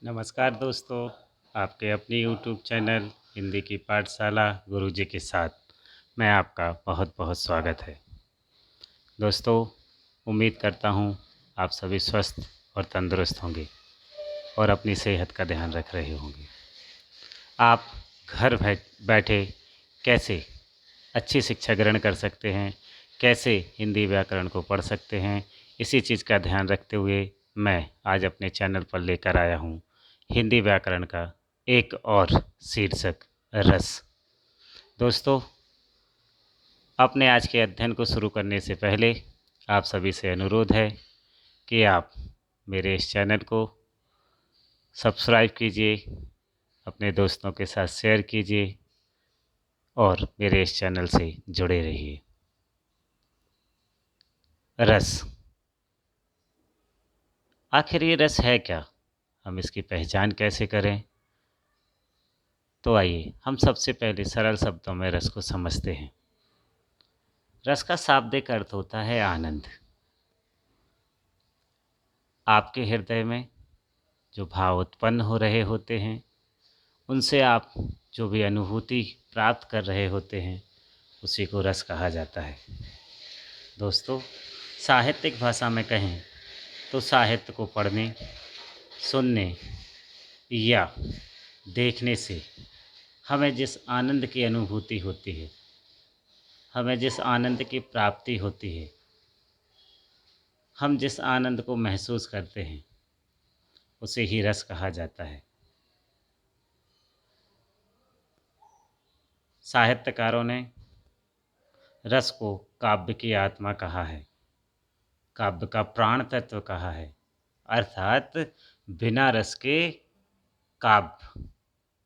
नमस्कार दोस्तों, आपके अपनी यूट्यूब चैनल हिंदी की पाठशाला गुरुजी के साथ मैं आपका बहुत बहुत स्वागत है। दोस्तों, उम्मीद करता हूँ आप सभी स्वस्थ और तंदुरुस्त होंगे और अपनी सेहत का ध्यान रख रहे होंगे। आप घर बैठे कैसे अच्छी शिक्षा ग्रहण कर सकते हैं, कैसे हिंदी व्याकरण को पढ़ सकते हैं, इसी चीज़ का ध्यान रखते हुए मैं आज अपने चैनल पर लेकर आया हूँ हिंदी व्याकरण का एक और शीर्षक रस। दोस्तों, अपने आज के अध्ययन को शुरू करने से पहले आप सभी से अनुरोध है कि आप मेरे इस चैनल को सब्सक्राइब कीजिए, अपने दोस्तों के साथ शेयर कीजिए और मेरे इस चैनल से जुड़े रहिए। रस, आखिर ये रस है क्या? हम इसकी पहचान कैसे करें? तो आइए हम सबसे पहले सरल शब्दों में रस को समझते हैं। रस का शाब्दिक अर्थ होता है आनंद। आपके हृदय में जो भाव उत्पन्न हो रहे होते हैं, उनसे आप जो भी अनुभूति प्राप्त कर रहे होते हैं, उसी को रस कहा जाता है। दोस्तों, साहित्यिक भाषा में कहें तो साहित्य को पढ़ने, सुनने या देखने से हमें जिस आनंद की अनुभूति होती है, हमें जिस आनंद की प्राप्ति होती है, हम जिस आनंद को महसूस करते हैं, उसे ही रस कहा जाता है। साहित्यकारों ने रस को काव्य की आत्मा कहा है, काव्य का प्राण तत्व कहा है, अर्थात बिना रस के काव्य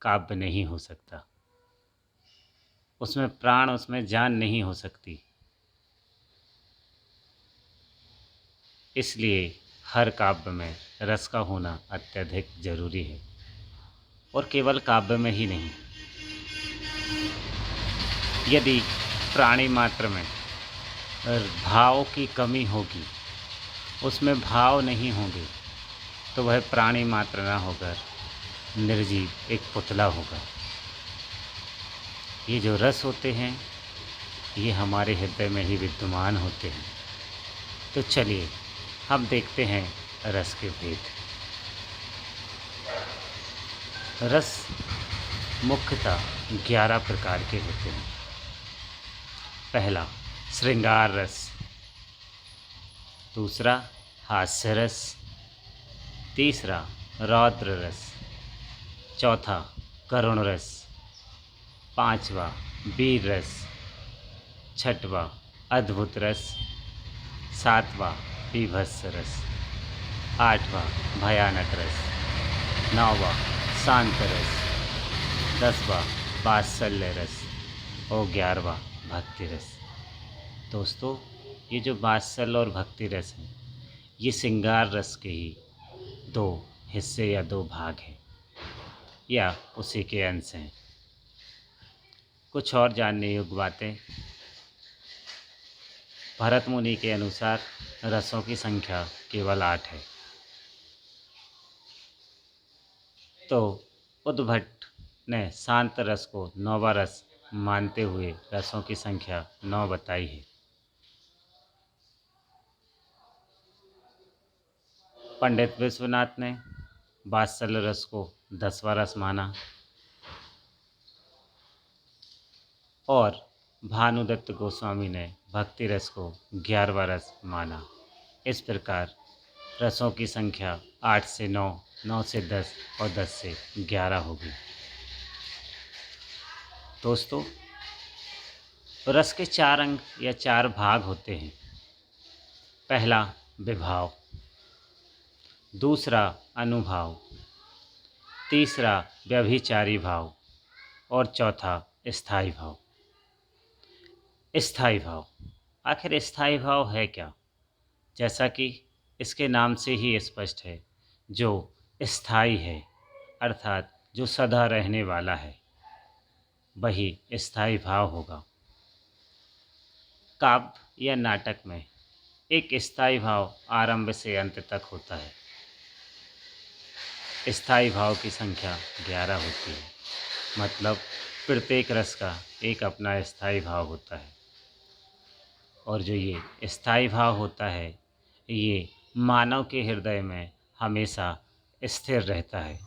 काव्य नहीं हो सकता, उसमें प्राण, उसमें जान नहीं हो सकती। इसलिए हर काव्य में रस का होना अत्यधिक जरूरी है, और केवल काव्य में ही नहीं। यदि प्राणी मात्र में भाव की कमी होगी, उसमें भाव नहीं होंगे, तो वह प्राणी मात्र ना होकर निर्जीव एक पुतला होगा। ये जो रस होते हैं, ये हमारे हृदय में ही विद्यमान होते हैं। तो चलिए हम देखते हैं रस के भेद। रस मुख्यतः 11 प्रकार के होते हैं। पहला श्रृंगार रस, दूसरा हास्य रस, तीसरा रौद्र रस, चौथा करुण रस, पांचवा वीर रस, छठवां अद्भुत रस, सातवां बीभत्स रस, आठवां भयानक रस, नौवां शांत रस, 10वां वात्सल्य रस और 11वां भक्ति रस। दोस्तों, ये जो वात्सल्य और भक्ति रस है, ये श्रृंगार रस के ही दो हिस्से या दो भाग हैं, या उसी के अंश हैं। कुछ और जानने योग्य बातें। भरत मुनि के अनुसार रसों की संख्या केवल 8 है। तो उद्भट ने शांत रस को 9वां रस मानते हुए रसों की संख्या 9 बताई है। पंडित विश्वनाथ ने वात्सल्य रस को 10वां रस माना, और भानुदत्त गोस्वामी ने भक्ति रस को 11वां रस माना। इस प्रकार रसों की संख्या 8 से 9, 9 से 10 और 10 से 11 होगी। दोस्तों, रस के 4 अंग या 4 भाग होते हैं। पहला विभाव, दूसरा अनुभाव, तीसरा व्यभिचारी भाव और चौथा स्थायी भाव। स्थायी भाव, आखिर स्थायी भाव है क्या? जैसा कि इसके नाम से ही स्पष्ट है, जो स्थायी है अर्थात जो सदा रहने वाला है, वही स्थायी भाव होगा। काव्य या नाटक में एक स्थायी भाव आरंभ से अंत तक होता है। स्थायी भाव की संख्या 11 होती है। मतलब प्रत्येक रस का एक अपना स्थायी भाव होता है। और जो ये स्थायी भाव होता है, ये मानव के हृदय में हमेशा स्थिर रहता है।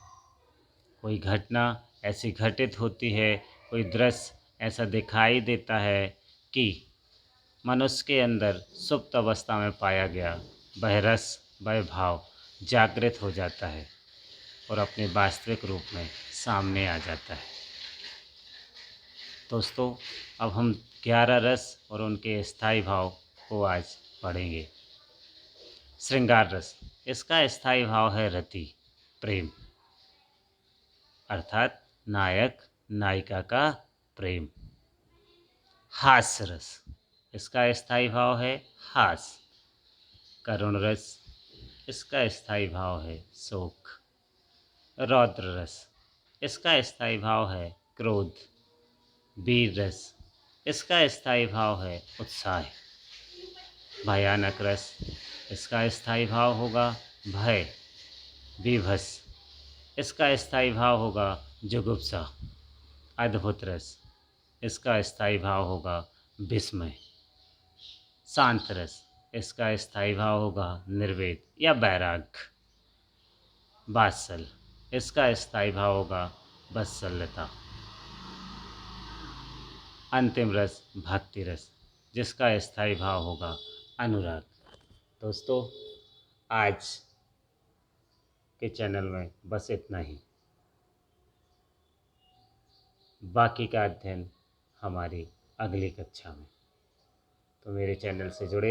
कोई घटना ऐसी घटित होती है, कोई दृश्य ऐसा दिखाई देता है कि मनुष्य के अंदर सुप्त अवस्था में पाया गया वह रस, वह भाव जागृत हो जाता है और अपने वास्तविक रूप में सामने आ जाता है। दोस्तों, अब हम 11 रस और उनके स्थायी भाव को आज पढ़ेंगे। श्रृंगार रस, इसका स्थायी भाव है रति, प्रेम, अर्थात नायक नायिका का प्रेम। हास्य रस, इसका स्थायी भाव है हास्य। करुण रस, इसका स्थायी भाव है शोक। रौद्र रस, इसका स्थायी भाव है क्रोध। वीर रस, इसका स्थायी भाव है उत्साह। भयानक रस, इसका स्थायी भाव होगा भय। विभस, इसका स्थायी भाव होगा जुगुप्सा। अद्भुत रस, इसका स्थायी भाव होगा विस्मय। शांत रस, इसका स्थायी भाव होगा निर्वेद या वैराग्य। वात्सल, इसका स्थायी भाव होगा वत्सल्यता। अंतिम रस भक्ति रस, जिसका स्थायी भाव होगा अनुराग। दोस्तों, आज के चैनल में बस इतना ही। बाकी का अध्ययन हमारी अगली कक्षा में। तो मेरे चैनल से जुड़े